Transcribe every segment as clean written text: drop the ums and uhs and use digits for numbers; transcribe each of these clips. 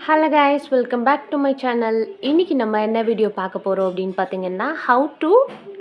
Hello guys, welcome back to my channel. இன்றைக்கி நம்ம என்ன வீடியோ பார்க்க போகிறோம் அப்படின்னு பார்த்தீங்கன்னா, how to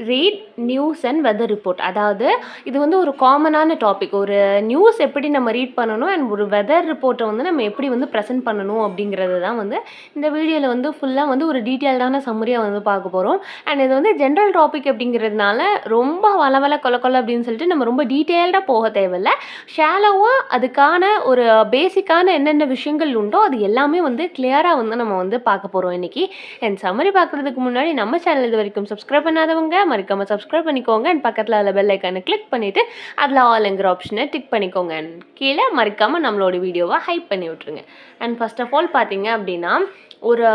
read news and weather report. அதாவது இது வந்து ஒரு காமனான டாபிக். ஒரு நியூஸ் எப்படி நம்ம ரீட் பண்ணணும் அண்ட் ஒரு வெதர் ரிப்போர்ட்டை வந்து நம்ம எப்படி வந்து ப்ரெசென்ட் பண்ணணும் அப்படிங்கிறது தான் வந்து இந்த வீடியோவில் வந்து ஃபுல்லாக வந்து ஒரு டீட்டெயில்டான சம்மரியாக வந்து பார்க்க போகிறோம். அண்ட் இது வந்து ஜென்ரல் டாபிக் அப்படிங்கிறதுனால ரொம்ப வளவல கொல அப்படின்னு சொல்லிட்டு நம்ம ரொம்ப டீட்டெயில்டாக போக தேவையில்லை. ஷாலோவாக அதுக்கான ஒரு பேசிக்கான என்னென்ன விஷயங்கள் உண்டோ அது எல்லாமே வந்து கிளியராக வந்து நம்ம வந்து பார்க்க போகிறோம் இன்றைக்கி. அண்ட் சம்மரி பார்க்குறதுக்கு முன்னாடி நம்ம சேனல் இது வரைக்கும் சப்ஸ்கிரைப் பண்ணாதவங்க மறக்காமல் சப்ஸ்கிரைப் பண்ணிக்கோங்க. அண்ட் பக்கத்தில் அதில் பெல் ஐக்கானை கிளிக் பண்ணிவிட்டு அதில் ஆல்ங்கிற ஆப்ஷனை டிக் பண்ணிக்கோங்க. அண்ட் கீழே மறக்காமல் நம்மளோட வீடியோவை ஹைப் பண்ணி விட்ருங்க. அண்ட் ஃபர்ஸ்ட் ஆஃப் ஆல் பார்த்தீங்க அப்படின்னா, ஒரு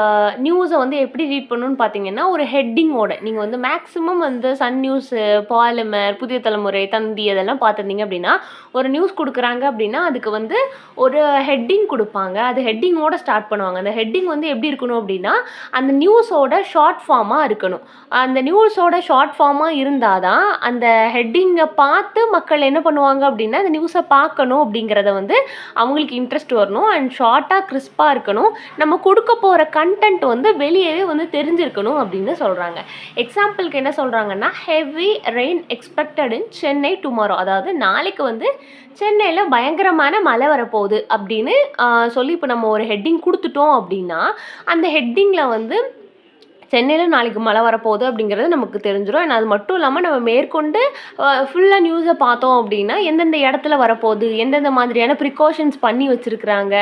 நியூஸை வந்து எப்படி ரீட் பண்ணணும்னு பார்த்தீங்கன்னா, ஒரு ஹெட்டிங்கோட நீங்கள் வந்து மேக்ஸிமம் வந்து சன் நியூஸு, பாலிமர், புதிய தலைமுறை, தந்தி அதெல்லாம் பார்த்துருந்தீங்க அப்படின்னா, ஒரு நியூஸ் கொடுக்குறாங்க அப்படின்னா அதுக்கு வந்து ஒரு ஹெட்டிங் கொடுப்பாங்க. அது ஹெட்டிங்கோட ஸ்டார்ட் பண்ணுவாங்க. அந்த ஹெட்டிங் வந்து எப்படி இருக்கணும் அப்படின்னா, அந்த நியூஸோட ஷார்ட் ஃபார்மாக இருக்கணும். அந்த நியூஸோட ஷார்ட் ஃபார்மாக இருந்தால் தான் அந்த ஹெட்டிங்கை பார்த்து மக்கள் என்ன பண்ணுவாங்க அப்படின்னா, அந்த நியூஸை பார்க்கணும் அப்படிங்கிறத வந்து அவங்களுக்கு இன்ட்ரெஸ்ட் வரணும். அண்ட் ஷார்ட்டாக கிறிஸ்பாக இருக்கணும். நம்ம கொடுக்க போகிற கண்டென்ட் வந்து வெளியவே வந்து தெரிஞ்சிருக்கணும் அப்படின்னு சொல்கிறாங்க. எக்ஸாம்பிளுக்கு என்ன சொல்கிறாங்கன்னா, ஹெவி ரெயின் எக்ஸ்பெக்டட் இன் சென்னை டுமாரோ. அதாவது நாளைக்கு வந்து சென்னையில் பயங்கரமான மழை வரப்போகுது அப்படின்னு சொல்லி இப்போ நம்ம ஒரு ஹெட்டிங் கொடுத்துட்டோம் அப்படின்னா, அந்த ஹெட்டிங்கில் வந்து சென்னையில் நாளைக்கு மழை வரப்போகுது அப்படிங்கிறது நமக்கு தெரிஞ்சிடும். அண்ட் அது மட்டும் இல்லாமல் நம்ம மேற்கொண்டு ஃபுல்லாக நியூஸை பார்த்தோம் அப்படின்னா, எந்தெந்த இடத்துல வரப்போகுது, எந்தெந்த மாதிரியான ப்ரிகாஷன்ஸ் பண்ணி வச்சுருக்குறாங்க,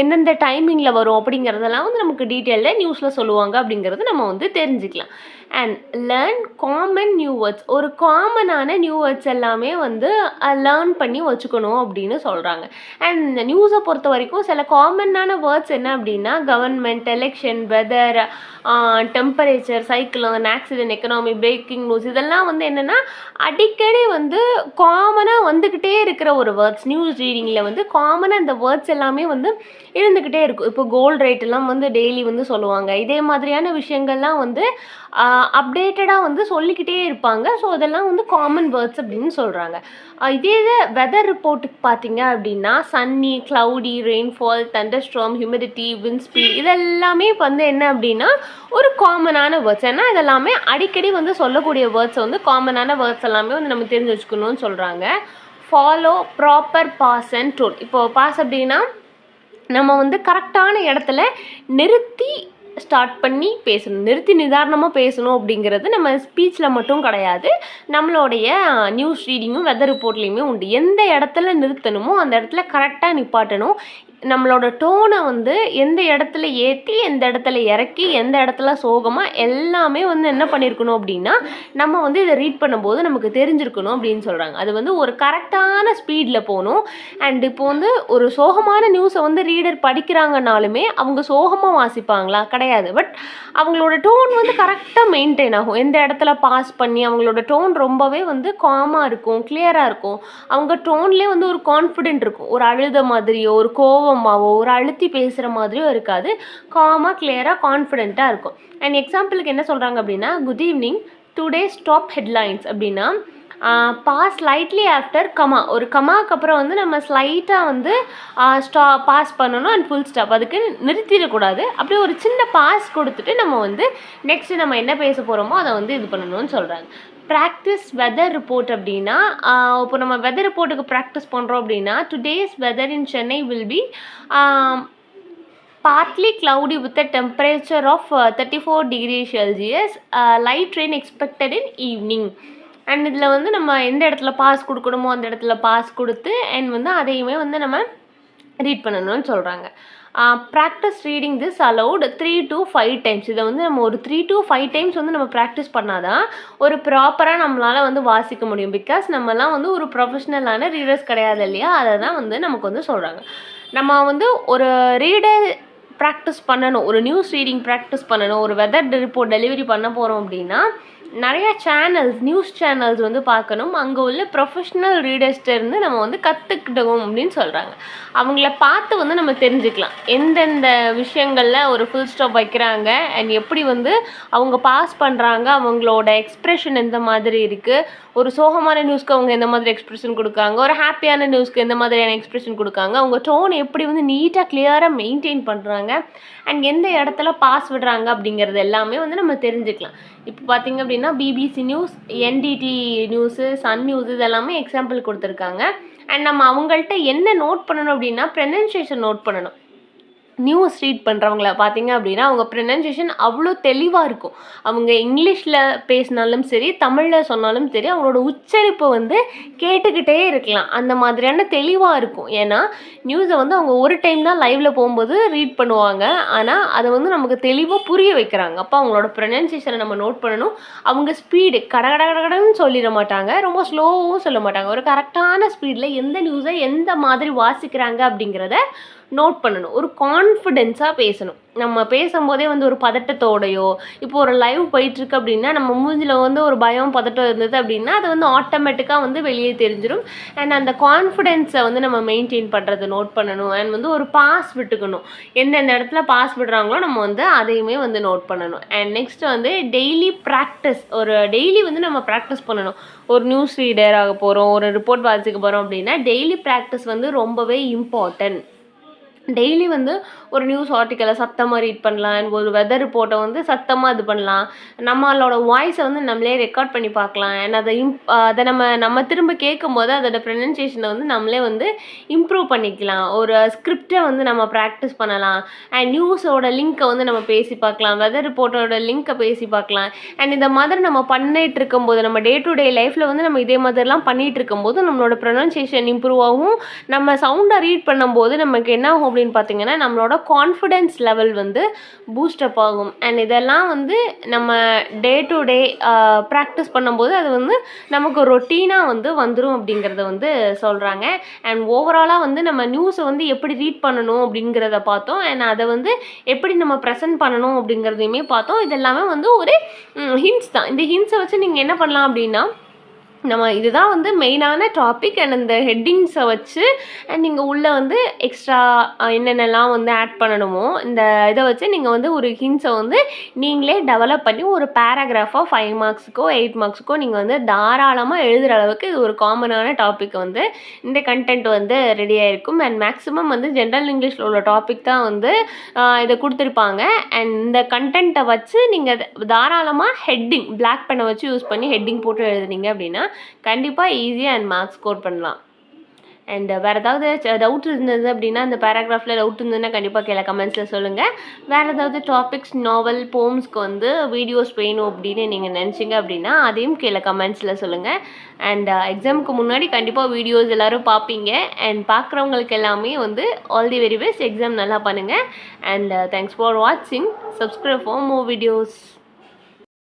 எந்தெந்த டைமிங்கில் வரும் அப்படிங்கிறதெல்லாம் வந்து நமக்கு டீட்டெயிலில் நியூஸில் சொல்லுவாங்க அப்படிங்கிறது நம்ம வந்து தெரிஞ்சுக்கலாம். And learn common new words. ஒரு காமனான நியூ வேர்ட்ஸ் எல்லாமே வந்து லேர்ன் பண்ணி வச்சுக்கணும் அப்படின்னு சொல்கிறாங்க. அண்ட் இந்த நியூஸை பொறுத்த வரைக்கும் சில காமனான வேர்ட்ஸ் என்ன அப்படின்னா, government, election, weather, temperature, cyclone, accident, economy, breaking news, இதெல்லாம் வந்து என்னென்னா அடிக்கடி வந்து காமனாக வந்துக்கிட்டே இருக்கிற ஒரு வேர்ட்ஸ். நியூஸ் ரீடிங்கில் வந்து காமனாக இந்த வேர்ட்ஸ் எல்லாமே வந்து இருந்துக்கிட்டே இருக்கும். இப்போ கோல்டு ரேட் எல்லாம் வந்து டெய்லி வந்து சொல்லுவாங்க. இதே மாதிரியான விஷயங்கள்லாம் வந்து அப்டேட்டடாக வந்து சொல்லிக்கிட்டே இருப்பாங்க. ஸோ அதெல்லாம் வந்து காமன் வேர்ட்ஸ் அப்படின்னு சொல்கிறாங்க. இதே இது வெதர் ரிப்போர்ட்டுக்கு பார்த்தீங்க அப்படின்னா, sunny, cloudy, rainfall, thunderstorm, humidity, wind speed, இதெல்லாமே வந்து என்ன அப்படின்னா ஒரு காமனான வேர்ட்ஸ். ஏன்னா இதெல்லாமே அடிக்கடி வந்து சொல்லக்கூடிய வேர்ட்ஸ் வந்து காமனான வேர்ட்ஸ் எல்லாமே வந்து நம்ம தெரிஞ்சு வச்சுக்கணும்னு சொல்கிறாங்க. Follow proper pause and tone. இப்போது பாஸ் அப்படின்னா நம்ம வந்து கரெக்டான இடத்துல நிறுத்தி ஸ்டார்ட் பண்ணி பேசணும். நிறுத்தி நிதானமாக பேசணும் அப்படிங்கிறது நம்ம ஸ்பீச்சில் மட்டும் கிடையாது, நம்மளுடைய நியூஸ் ரீடிங்கும் வெதர் ரிப்போர்ட்லேயுமே உண்டு. எந்த இடத்துல நிறுத்தணுமோ அந்த இடத்துல கரெக்டாக நிப்பாட்டணும். நம்மளோட டோனை வந்து எந்த இடத்துல ஏற்றி எந்த இடத்துல இறக்கி எந்த இடத்துல சோகமாக எல்லாமே வந்து என்ன பண்ணியிருக்கணும் அப்படின்னா நம்ம வந்து இதை ரீட் பண்ணும்போது நமக்கு தெரிஞ்சிருக்கணும் அப்படின்னு சொல்கிறாங்க. அது வந்து ஒரு கரெக்டான ஸ்பீடில் போகணும். அண்ட் இப்போ வந்து ஒரு சோகமான நியூஸை வந்து ரீடர் படிக்கிறாங்கனாலுமே அவங்க சோகமாக வாசிப்பாங்களா? கிடையாது. பட் அவங்களோட டோன் வந்து கரெக்டாக மெயின்டைன் ஆகும். எந்த இடத்துல பாஸ் பண்ணி அவங்களோட டோன் ரொம்பவே வந்து காமாக இருக்கும், கிளியராக இருக்கும். அவங்க டோன்லேயே வந்து ஒரு கான்ஃபிடென்ட் இருக்கும். ஒரு அழுத மாதிரியோ ஒரு கோவமாவோ ஒரு அழுத்தி பேசுகிற மாதிரியோ இருக்காது. காமாக, கிளியராக, கான்ஃபிடென்ட்டாக இருக்கும். அண்ட் எக்ஸாம்பிளுக்கு என்ன சொல்கிறாங்க அப்படின்னா, good evening, today's top headlines அப்படின்னா பாஸ் ஸ்லைட்லி ஆஃப்டர் கமா. ஒரு கமாவுக்கு அப்புறம் வந்து நம்ம ஸ்லைட்டாக வந்து பாஸ் பண்ணணும். And full stop. அதுக்கு நிறுத்திடக்கூடாது. அப்படியே ஒரு சின்ன பாஸ் கொடுத்துட்டு நம்ம வந்து நெக்ஸ்ட்டு நம்ம என்ன பேச போகிறோமோ அதை வந்து இது பண்ணணும்னு சொல்கிறாங்க. ப்ராக்டிஸ் வெதர் ரிப்போர்ட் அப்படின்னா, இப்போ நம்ம வெதர் ரிப்போர்ட்டுக்கு ப்ராக்டிஸ் பண்ணுறோம் அப்படின்னா, today's weather in Chennai will be partly cloudy with a temperature of 34 degrees Celsius, light rain expected in evening. And இதில் வந்து நம்ம எந்த இடத்துல பாஸ் கொடுக்கணுமோ அந்த இடத்துல பாஸ் கொடுத்து அண்ட் வந்து அதையுமே வந்து நம்ம ரீட் பண்ணணும்னு சொல்கிறாங்க. Practice reading this allowed 3 to 5 times. இதை வந்து நம்ம ஒரு 3 to 5 times வந்து நம்ம ப்ராக்டிஸ் பண்ணால் தான் ஒரு ப்ராப்பராக நம்மளால் வந்து வாசிக்க முடியும். பிகாஸ் நம்மலாம் வந்து ஒரு ப்ரொஃபஷ்னலான ரீடர்ஸ் கிடையாது இல்லையா? அதை தான் வந்து நமக்கு வந்து சொல்கிறாங்க. நம்ம வந்து ஒரு ரீடர் ப்ராக்டிஸ் பண்ணணும், ஒரு நியூஸ் ரீடிங் ப்ராக்டிஸ் பண்ணணும், ஒரு வெதர் ரிப்போர்ட் டெலிவரி பண்ண போகிறோம் அப்படின்னா நிறையா சேனல்ஸ் நியூஸ் சேனல்ஸ் வந்து பார்க்கணும். அங்கே உள்ள ப்ரொஃபஷ்னல் ரீடர்ஸ்ட்டேருந்து நம்ம வந்து கற்றுக்கிட்டோம் அப்படின்னு சொல்கிறாங்க. அவங்கள பார்த்து வந்து நம்ம தெரிஞ்சுக்கலாம் எந்தெந்த விஷயங்களில் ஒரு ஃபுல் ஸ்டாப் வைக்கிறாங்க அண்ட் எப்படி வந்து அவங்க பாஸ் பண்ணுறாங்க, அவங்களோட எக்ஸ்ப்ரெஷன் எந்த மாதிரி இருக்குது, ஒரு சோகமான நியூஸ்க்கு அவங்க எந்த மாதிரி எக்ஸ்ப்ரெஷன் கொடுக்காங்க, ஒரு ஹாப்பியான நியூஸ்க்கு எந்த மாதிரியான எக்ஸ்ப்ரெஷன் கொடுக்காங்க, அவங்க டோன் எப்படி வந்து நீட்டாக கிளியராக மெயின்டைன் பண்ணுறாங்க அண்ட் எந்த இடத்துல பாஸ் விடுறாங்க அப்படிங்கிறது எல்லாமே வந்து நம்ம தெரிஞ்சுக்கலாம். இப்போ பார்த்திங்க அப்படின்னா BBC news, NDTV news, Sun news இதெல்லாமே எக்ஸாம்பிள் கொடுத்துருக்காங்க. அண்ட் நம்ம அவங்கள்ட்ட என்ன நோட் பண்ணணும் அப்படின்னா ப்ரொனன்சியேஷன் நோட் பண்ணணும். நியூஸ் ரீட் பண்ணுறவங்கள பார்த்திங்க அப்படின்னா அவங்க ப்ரொனன்சியேஷன் அவ்வளோ தெளிவாக இருக்கும். அவங்க இங்கிலீஷில் பேசினாலும் சரி, தமிழில் சொன்னாலும் சரி, அவங்களோட உச்சரிப்பு வந்து கேட்டுக்கிட்டே இருக்கலாம். அந்த மாதிரியான தெளிவாக இருக்கும். ஏன்னா நியூஸை வந்து அவங்க ஒரு டைம் தான் லைவில் போகும்போது ரீட் பண்ணுவாங்க. ஆனால் அதை வந்து நமக்கு தெளிவாக புரிய வைக்கிறாங்க. அப்போ அவங்களோட ப்ரொனன்சியேஷனை நம்ம நோட் பண்ணணும். அவங்க ஸ்பீடு கடகடன்னு சொல்லிட மாட்டாங்க, ரொம்ப ஸ்லோவும் சொல்ல மாட்டாங்க. ஒரு கரெக்டான ஸ்பீடில் எந்த நியூஸை எந்த மாதிரி வாசிக்கிறாங்க அப்படிங்கிறத நோட் பண்ணணும். ஒரு கான்ஃபிடென்ஸாக பேசணும். நம்ம பேசும்போதே வந்து ஒரு பதட்டத்தோடையோ, இப்போ ஒரு லைவ் போயிட்டுருக்கு அப்படின்னா நம்ம மூஞ்சில் வந்து ஒரு பயம் பதட்டம் இருந்தது அப்படின்னா அது வந்து ஆட்டோமேட்டிக்காக வந்து வெளியே தெரிஞ்சிடும். அண்ட் அந்த கான்ஃபிடென்ஸை வந்து நம்ம மெயின்டைன் பண்ணுறதை நோட் பண்ணணும். அண்ட் வந்து ஒரு பாஸ் விட்டுக்கணும். எந்தெந்த இடத்துல பாஸ் விடுறாங்களோ நம்ம வந்து அதையுமே வந்து நோட் பண்ணணும். அண்ட் நெக்ஸ்ட் வந்து டெய்லி ப்ராக்டிஸ். ஒரு டெய்லி வந்து நம்ம ப்ராக்டிஸ் பண்ணணும். ஒரு நியூஸ் ரீடர் ஆக போகிறோம், ஒரு ரிப்போர்ட் வாசிக்க போகிறோம் அப்படின்னா டெய்லி ப்ராக்டிஸ் வந்து ரொம்பவே இம்பார்ட்டன்ட். டெய்லி வந்து ஒரு நியூஸ் ஆர்டிக்கலை சத்தமாக ரீட் பண்ணலாம். அண்ட் ஒரு வெதர் ரிப்போர்ட்டை வந்து சத்தமாக இது பண்ணலாம். நம்மளோட வாய்ஸை வந்து நம்மளே ரெக்கார்ட் பண்ணி பார்க்கலாம். அண்ட் அதை நம்ம திரும்ப கேட்கும்போது அதோட ப்ரொனன்சியேஷனை வந்து நம்மளே வந்து இம்ப்ரூவ் பண்ணிக்கலாம். ஒரு ஸ்கிரிப்டை வந்து நம்ம ப்ராக்டிஸ் பண்ணலாம். அண்ட் நியூஸோட லிங்க்கை வந்து நம்ம பேசி பார்க்கலாம், வெதர் ரிப்போர்ட்டோட லிங்க்கை பேசி பார்க்கலாம். அண்ட் இந்த மாதிரி நம்ம பண்ணிகிட்டு இருக்கும்போது நம்ம டே டு டே லைஃப்பில் வந்து நம்ம இதே மாதிரிலாம் பண்ணிகிட்டு இருக்கும்போது நம்மளோட ப்ரொனன்சியேஷன் இம்ப்ரூவ் ஆகும். நம்ம சவுண்டை ரீட் பண்ணும்போது நமக்கு என்ன ஆகும் அப்படின்னு பார்த்தீங்கன்னா நம்மளோட கான்ஃபிடென்ஸ் லெவல் வந்து பூஸ்டப் ஆகும். அண்ட் இதெல்லாம் வந்து நம்ம டே டு டே ப்ராக்டிஸ் பண்ணும்போது அது வந்து நமக்கு ரொட்டீனாக வந்து வந்துடும் அப்படிங்கிறத வந்து சொல்கிறாங்க. அண்ட் ஓவராலாக வந்து நம்ம நியூஸை வந்து எப்படி ரீட் பண்ணணும் அப்படிங்கிறத பார்த்தோம். அண்ட் அதை வந்து எப்படி நம்ம ப்ரெசென்ட் பண்ணணும் அப்படிங்கிறதையுமே பார்த்தோம். இதெல்லாமே வந்து ஒரு ஹிண்ட்ஸ் தான். இந்த ஹிண்ட்ஸை வச்சு நீங்கள் என்ன பண்ணலாம் அப்படின்னா நம்ம இதுதான் வந்து மெயினான டாபிக். அண்ட் அந்த ஹெட்டிங்ஸை வச்சு அண்ட் நீங்கள் உள்ளே வந்து எக்ஸ்ட்ரா என்னென்னலாம் வந்து ஆட் பண்ணணுமோ இந்த இதை வச்சு நீங்கள் வந்து ஒரு ஹிண்ட்ஸை வந்து நீங்களே டெவலப் பண்ணி ஒரு பேராகிராஃபாக 5 மார்க்ஸுக்கோ 8 மார்க்ஸுக்கோ நீங்கள் வந்து தாராளமாக எழுதுகிற அளவுக்கு இது ஒரு காமனான டாபிக் வந்து இந்த கண்டென்ட் வந்து ரெடியாக இருக்கும். அண்ட் மேக்ஸிமம் வந்து ஜென்ரல் இங்கிலீஷில் உள்ள டாபிக் தான் வந்து இதை கொடுத்துருப்பாங்க. அண்ட் இந்த கண்டென்ட்டை வச்சு நீங்கள் தாராளமாக ஹெட்டிங் பிளாக் பெண்ணை வச்சு யூஸ் பண்ணி ஹெட்டிங் போட்டு எழுதுனீங்க அப்படின்னா கண்டிப்பாக ஈஸியாக அண்ட் மார்க்ஸ் ஸ்கோர் பண்ணலாம். அண்ட் வேறு ஏதாவது டவுட் இருந்தது அப்படின்னா இந்த பேராகிராஃபில் டவுட் இருந்ததுன்னா கண்டிப்பாக கீழே கமெண்ட்ஸில் சொல்லுங்கள். வேறு ஏதாவது டாபிக்ஸ், நாவல், போம்ஸ்க்கு வந்து வீடியோஸ் வேணும் அப்படின்னு நீங்கள் நினச்சிங்க அப்படின்னா அதையும் கீழே கமெண்ட்ஸில் சொல்லுங்கள். அண்ட் எக்ஸாமுக்கு முன்னாடி கண்டிப்பாக வீடியோஸ் எல்லோரும் பார்ப்பீங்க. அண்ட் பார்க்குறவங்களுக்கு எல்லாமே வந்து all the very best. Exam நல்லா பண்ணுங்கள். அண்ட் தேங்க்ஸ் ஃபார் வாட்சிங். Subscribe for more videos.